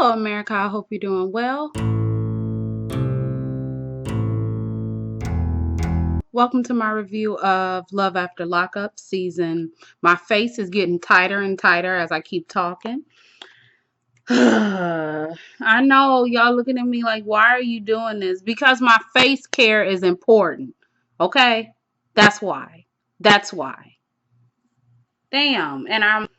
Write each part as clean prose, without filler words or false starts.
Hello, America. I hope you're doing well. Welcome to my review of Love After Lockup season. My face is getting tighter and tighter as I keep talking. I know y'all looking at me like, why are you doing this? Because my face care is important. Okay? That's why. That's why. Damn. And I'm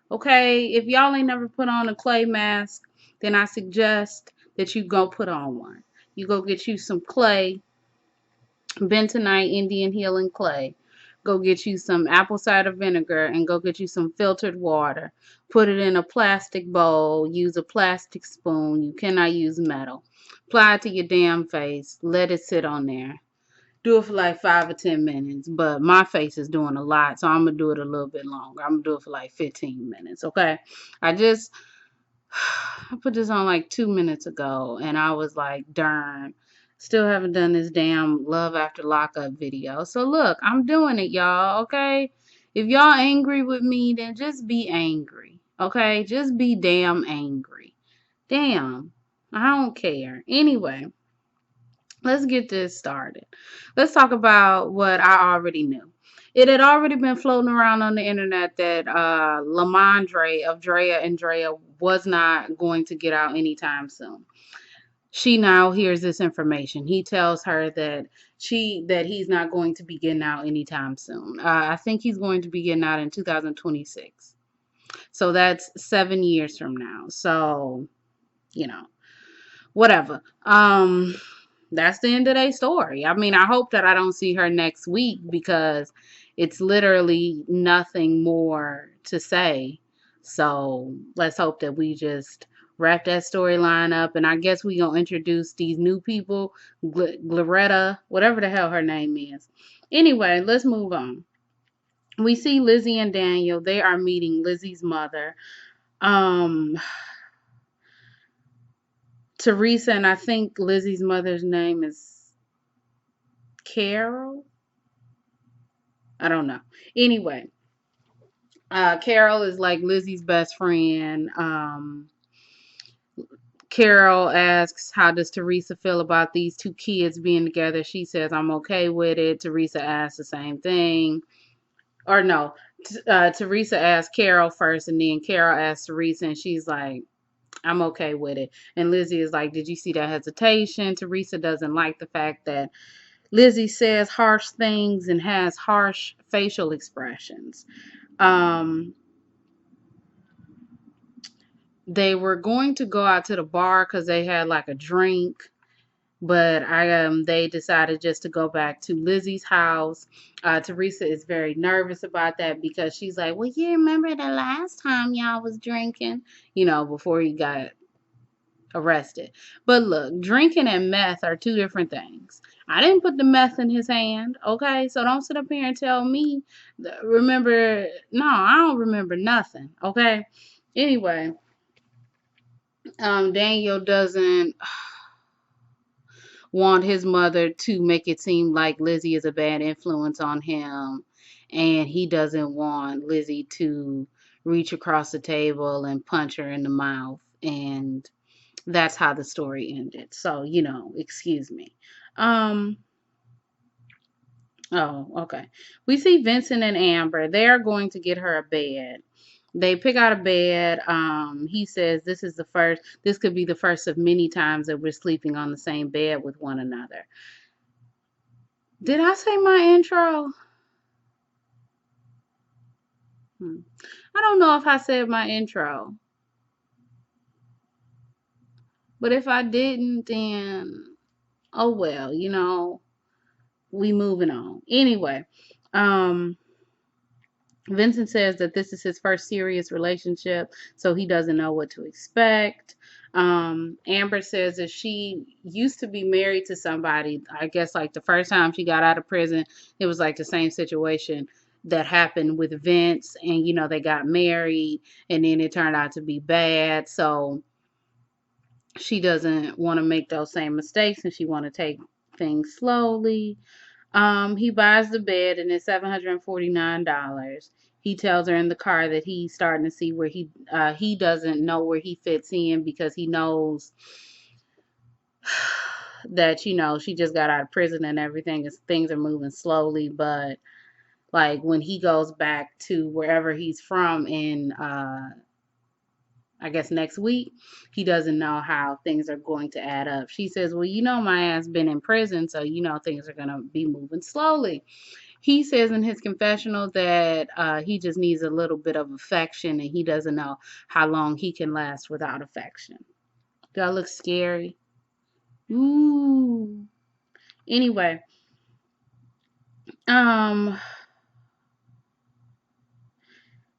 okay. If y'all ain't never put on a clay mask, then I suggest that you go put on one. You go get you some clay, bentonite Indian healing clay. Go get you some apple cider vinegar and go get you some filtered water. Put it in a plastic bowl. Use a plastic spoon. You cannot use metal. Apply it to your damn face. Let it sit on there. Do it for like 5 or 10 minutes. But my face is doing a lot, so I'm going to do it a little bit longer. I'm going to do it for like 15 minutes, okay? I put this on like 2 minutes ago, and I was like, darn. Still haven't done this damn Love After Lockup video. So look, I'm doing it, y'all, okay? If y'all angry with me, then just be angry, okay? Just be damn angry. Damn. I don't care. Anyway, let's get this started. Let's talk about what I already knew. It had already been floating around on the internet that Lamondre of Drea and Drea was not going to get out anytime soon. She now hears this information. He tells her that he's not going to be getting out anytime soon. I think he's going to be getting out in 2026. So that's 7 years from now. So, whatever. That's the end of their story. I mean, I hope that I don't see her next week because it's literally nothing more to say. So let's hope that we just wrap that storyline up. And I guess we gonna introduce these new people, Gloretta, whatever the hell her name is. Anyway, let's move on. We see Lizzie and Daniel. They are meeting Lizzie's mother. Teresa, and I think Lizzie's mother's name is Carol. I don't know. Anyway, Carol is like Lizzie's best friend. Carol asks, how does Teresa feel about these two kids being together? She says, I'm okay with it. Teresa asks the same thing. Or no, Teresa asks Carol first, and then Carol asks Teresa, and she's like, I'm okay with it. And Lizzie is like, did you see that hesitation? Teresa doesn't like the fact that Lizzie says harsh things and has harsh facial expressions. They were going to go out to the bar because they had like a drink, but they decided just to go back to Lizzie's house. Teresa is very nervous about that because she's like, well, you remember the last time y'all was drinking, before he got arrested. But look, drinking and meth are two different things. I didn't put the meth in his hand, okay? So don't sit up here and tell me, remember, no, I don't remember nothing, okay? Anyway, Daniel doesn't want his mother to make it seem like Lizzie is a bad influence on him, and he doesn't want Lizzie to reach across the table and punch her in the mouth, and that's how the story ended. So, excuse me. Oh, okay. We see Vincent and Amber. They're going to get her a bed. They pick out a bed. He says this could be the first of many times that we're sleeping on the same bed with one another. Did I say my intro? I don't know if I said my intro. But if I didn't, then oh well, we moving on. Anyway, Vincent says that this is his first serious relationship, so he doesn't know what to expect. Amber says that she used to be married to somebody. I guess like the first time she got out of prison, it was like the same situation that happened with Vince, and they got married, and then it turned out to be bad. So she doesn't want to make those same mistakes, and she want to take things slowly. He buys the bed, and it's $749. He tells her in the car that he's starting to see where he doesn't know where he fits in, because he knows that, she just got out of prison and everything, is things are moving slowly. But like when he goes back to wherever he's from in I guess next week, he doesn't know how things are going to add up. She says, well, my ass been in prison, so things are going to be moving slowly. He says in his confessional that he just needs a little bit of affection, and he doesn't know how long he can last without affection. Do I look scary? Ooh. Anyway,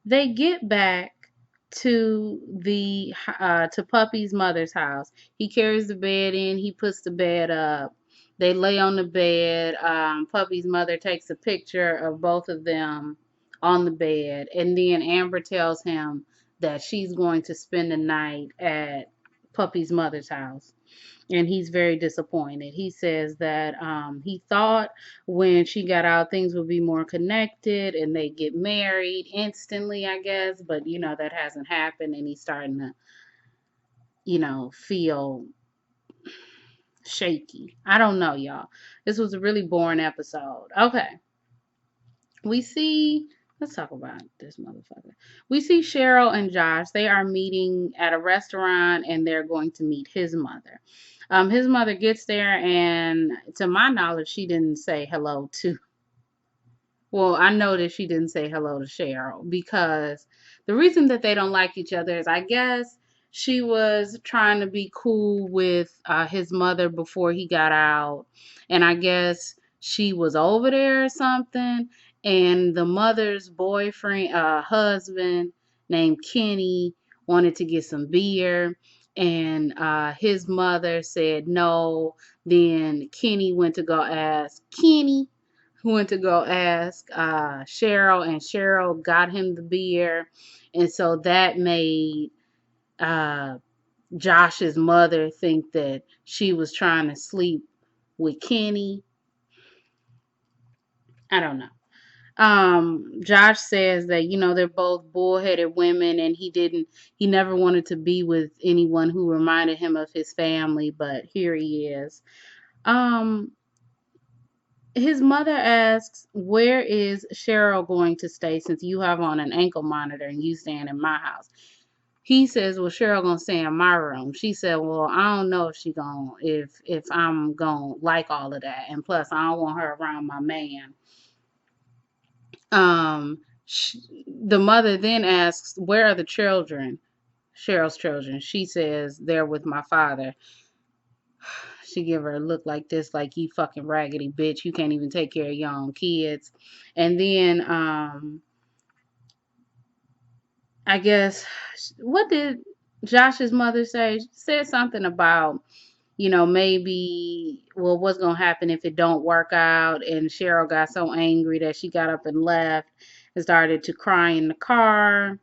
they get back to the to Puppy's mother's house. He carries the bed in. He puts the bed up. They lay on the bed. Puppy's mother takes a picture of both of them on the bed, and then Amber tells him that she's going to spend the night at Puppy's mother's house. And he's very disappointed. He says that he thought when she got out, things would be more connected and they get married instantly, I guess. But, that hasn't happened, and he's starting to, feel shaky. I don't know, y'all. This was a really boring episode. Okay. Let's talk about this motherfucker. We see Cheryl and Josh. They are meeting at a restaurant, and they're going to meet his mother. His mother gets there, and to my knowledge, she didn't say hello to. Well, I know that she didn't say hello to Cheryl, because the reason that they don't like each other is, I guess, she was trying to be cool with his mother before he got out, and I guess she was over there or something, and the mother's boyfriend, husband named Kenny, wanted to get some beer, and his mother said no. Then Kenny went to go ask Cheryl, and Cheryl got him the beer, and so that made Josh's mother think that she was trying to sleep with Kenny. I don't know. Josh says that, they're both bullheaded women, and he never wanted to be with anyone who reminded him of his family, but here he is. His mother asks, where is Cheryl going to stay since you have on an ankle monitor and you staying in my house? He says, well, Cheryl gonna stay in my room. She said, well, I don't know if I'm gonna like all of that. And plus, I don't want her around my man. The mother then asks, where are the children? Cheryl's children. She says, they're with my father. She give her a look like this, like, you fucking raggedy bitch. You can't even take care of your own kids. And then, I guess, what did Josh's mother say? She said something about, maybe, well, what's going to happen if it don't work out? And Cheryl got so angry that she got up and left and started to cry in the car.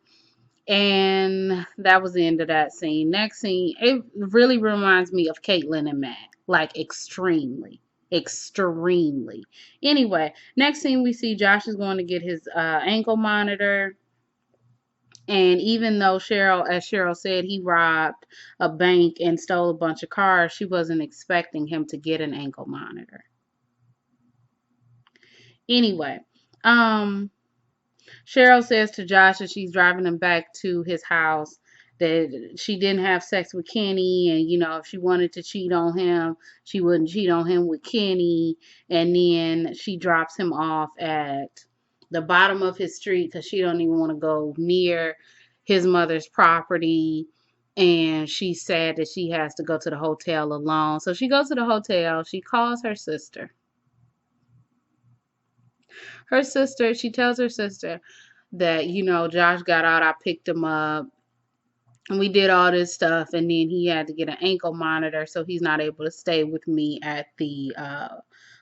And that was the end of that scene. Next scene, it really reminds me of Caitlin and Matt. Like, extremely. Extremely. Anyway, next scene we see Josh is going to get his ankle monitor. And even though Cheryl, as Cheryl said, he robbed a bank and stole a bunch of cars, she wasn't expecting him to get an ankle monitor. Anyway, Cheryl says to Josh that she's driving him back to his house, that she didn't have sex with Kenny, and if she wanted to cheat on him, she wouldn't cheat on him with Kenny. And then she drops him off at the bottom of his street because she don't even want to go near his mother's property, and she's sad that she has to go to the hotel alone. So she goes to the hotel. She calls her sister. She tells her sister that, Josh got out, I picked him up, and we did all this stuff, and then he had to get an ankle monitor, so he's not able to stay with me at the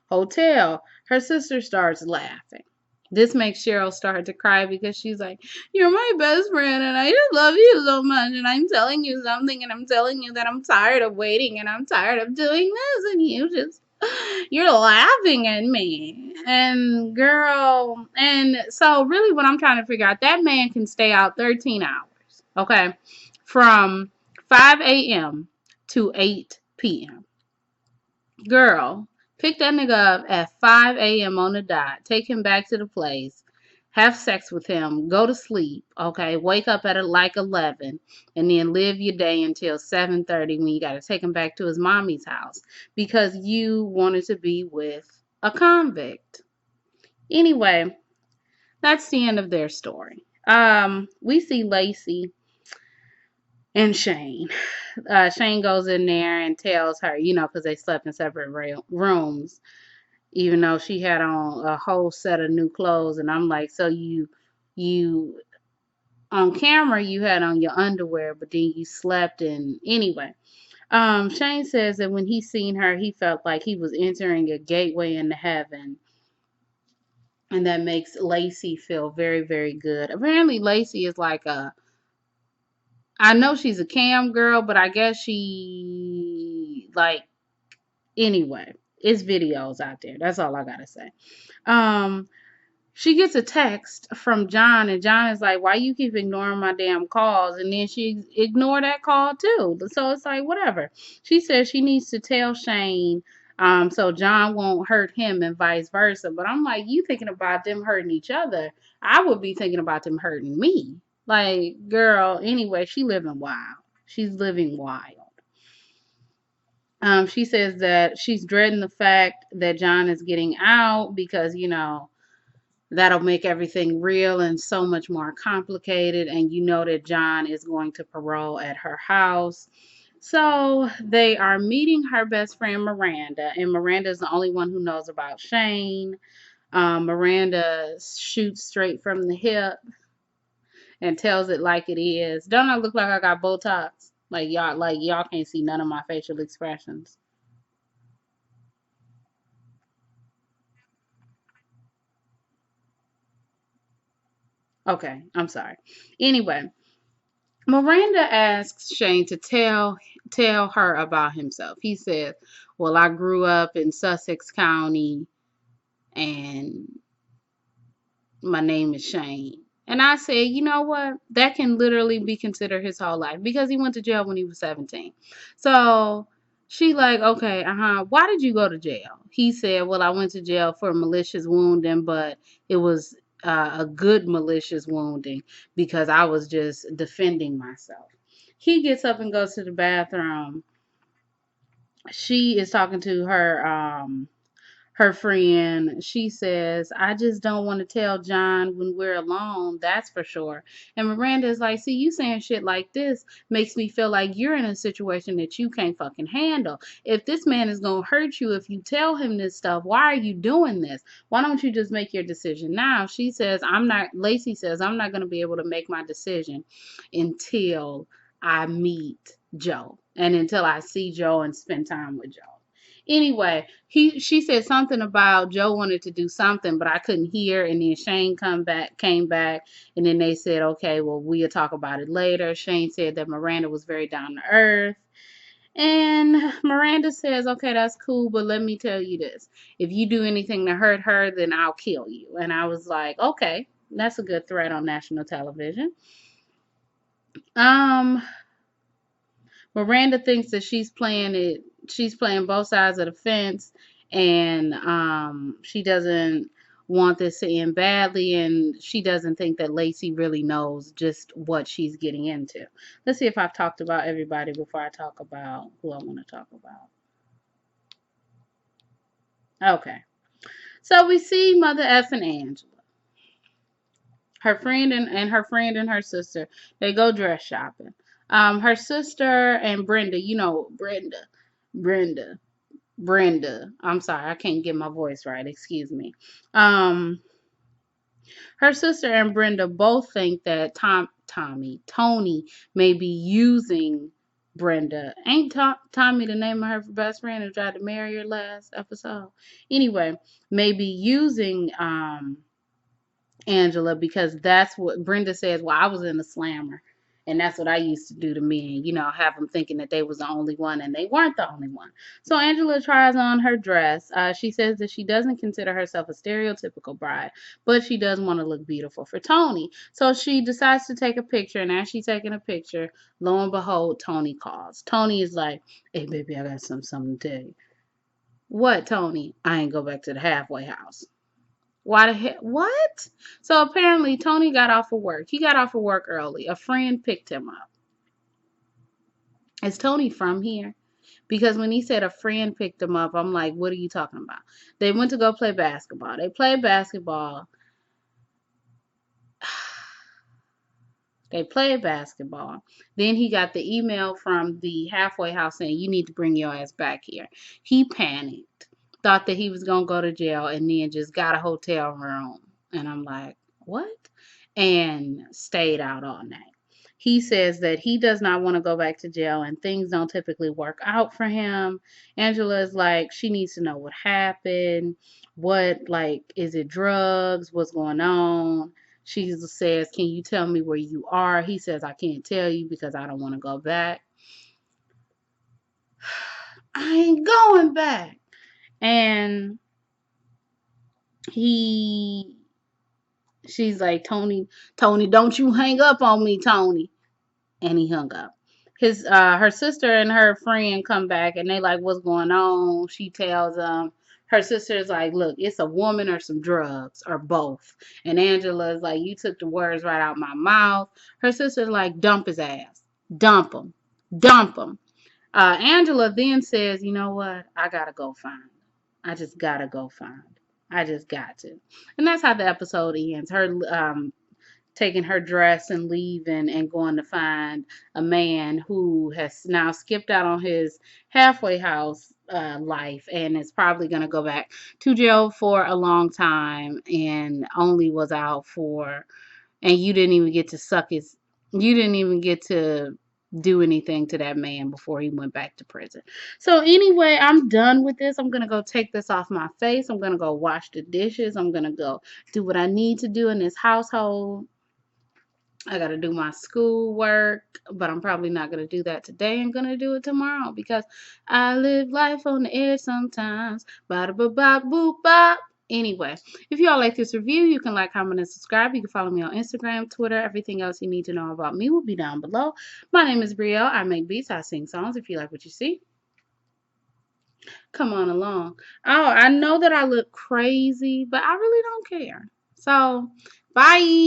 hotel. Her sister starts laughing. This makes Cheryl start to cry because she's like, you're my best friend, and I just love you so much, and I'm telling you something, and I'm telling you that I'm tired of waiting, and I'm tired of doing this, and you just... You're laughing at me. And girl, and so really what I'm trying to figure out, that man can stay out 13 hours, okay? From 5 a.m. to 8 p.m. Girl, pick that nigga up at 5 a.m. on the dot, take him back to the place, have sex with him, go to sleep, okay? Wake up at like 11, and then live your day until 7:30 when you got to take him back to his mommy's house because you wanted to be with a convict. Anyway, that's the end of their story. We see Lacey and Shane. Shane goes in there and tells her, because they slept in separate rooms, even though she had on a whole set of new clothes. And I'm like, so you on camera, you had on your underwear, but then you slept in anyway. Shane says that when he seen her, he felt like he was entering a gateway into heaven. And that makes Lacey feel very, very good. Apparently, Lacey is like I know she's a cam girl, but I guess anyway, it's videos out there. That's all I gotta say. Um, she gets a text from John, and John is like, why you keep ignoring my damn calls? And then she ignored that call too. So it's like, whatever. She says she needs to tell Shane, so John won't hurt him and vice versa. But I'm like, you thinking about them hurting each other. I would be thinking about them hurting me. Like, girl, anyway, she living wild. She's living wild. She says that she's dreading the fact that John is getting out because, that'll make everything real and so much more complicated. And that John is going to parole at her house. So they are meeting her best friend, Miranda. And Miranda is the only one who knows about Shane. Miranda shoots straight from the hip and tells it like it is. Don't I look like I got Botox? Y'all can't see none of my facial expressions. Okay, I'm sorry. Anyway, Miranda asks Shane to tell her about himself. He said, "Well, I grew up in Sussex County and my name is Shane." And I said, you know what? That can literally be considered his whole life because he went to jail when he was 17. So she like, okay, why did you go to jail? He said, well, I went to jail for malicious wounding, but it was a good malicious wounding because I was just defending myself. He gets up and goes to the bathroom. She is talking to her friend. She says, I just don't want to tell John when we're alone, that's for sure. And Miranda is like, see, you saying shit like this makes me feel like you're in a situation that you can't fucking handle. If this man is going to hurt you, if you tell him this stuff, why are you doing this? Why don't you just make your decision now? Lacey says, I'm not going to be able to make my decision until I meet Joe and until I see Joe and spend time with Joe. Anyway, she said something about Joe wanted to do something, but I couldn't hear. And then Shane came back, and then they said, okay, well, we'll talk about it later. Shane said that Miranda was very down to earth. And Miranda says, okay, that's cool, but let me tell you this. If you do anything to hurt her, then I'll kill you. And I was like, okay, that's a good threat on national television. Um, Miranda thinks that she's playing both sides of the fence, and she doesn't want this to end badly, and she doesn't think that Lacey really knows just what she's getting into. Let's see if I've talked about everybody before I talk about who I want to talk about. Okay. So we see Mother F and Angela. Her friend and her friend and her sister, they go dress shopping. Her sister and Brenda, Brenda, Brenda. I'm sorry, I can't get my voice right. Excuse me. Um, Her sister and Brenda both think that Tony may be using Brenda. Ain't Tommy the name of her best friend who tried to marry her last episode? Anyway, maybe using Angela because that's what Brenda says. Well, I was in the slammer And that's what I used to do to men, have them thinking that they was the only one, and they weren't the only one. So Angela tries on her dress. She says that she doesn't consider herself a stereotypical bride, but she does want to look beautiful for Tony. So she decides to take a picture, and as she's taking a picture, lo and behold, Tony calls. Tony is like, "Hey, baby, I got something to tell you." "What, Tony?" "I ain't go back to the halfway house." "Why the heck? What?" So apparently Tony got off of work. He got off of work early. A friend picked him up. Is Tony from here? Because when he said a friend picked him up, I'm like, what are you talking about? They went to go play basketball. They played basketball. They played basketball. Then he got the email from the halfway house saying, "You need to bring your ass back here." He panicked, thought that he was going to go to jail, and then just got a hotel room. And I'm like, what? And stayed out all night. He says that he does not want to go back to jail, and things don't typically work out for him. Angela is like, she needs to know what happened. Is it drugs? What's going on? She says, "Can you tell me where you are?" He says, "I can't tell you because I don't want to go back." "I ain't going back. And she's like, Tony, don't you hang up on me, Tony." And he hung up. Her sister and her friend come back, and they like, "What's going on?" She tells them. Her sister is like, "Look, it's a woman or some drugs or both." And Angela is like, "You took the words right out my mouth." Her sister's like, "Dump his ass. Dump him. Dump him." Angela then says, "You know what? I gotta go find him. I just gotta go find him. I just got to." And that's how the episode ends. Her taking her dress and leaving and going to find a man who has now skipped out on his halfway house life and is probably going to go back to jail for a long time, and only was out for, and you didn't even get to do anything to that man before he went back to prison. So anyway, I'm done with this. I'm going to go take this off my face. I'm going to go wash the dishes. I'm going to go do what I need to do in this household. I got to do my school work, but I'm probably not going to do that today. I'm going to do it tomorrow because I live life on the edge sometimes. Ba-da-ba-ba-boop-bop. Anyway, if y'all like this review, you can like, comment, and subscribe. You can follow me on Instagram, Twitter. Everything else you need to know about me will be down below. My name is Brielle. I make beats. I sing songs. If you like what you see, come on along. Oh, I know that I look crazy, but I really don't care. So, bye.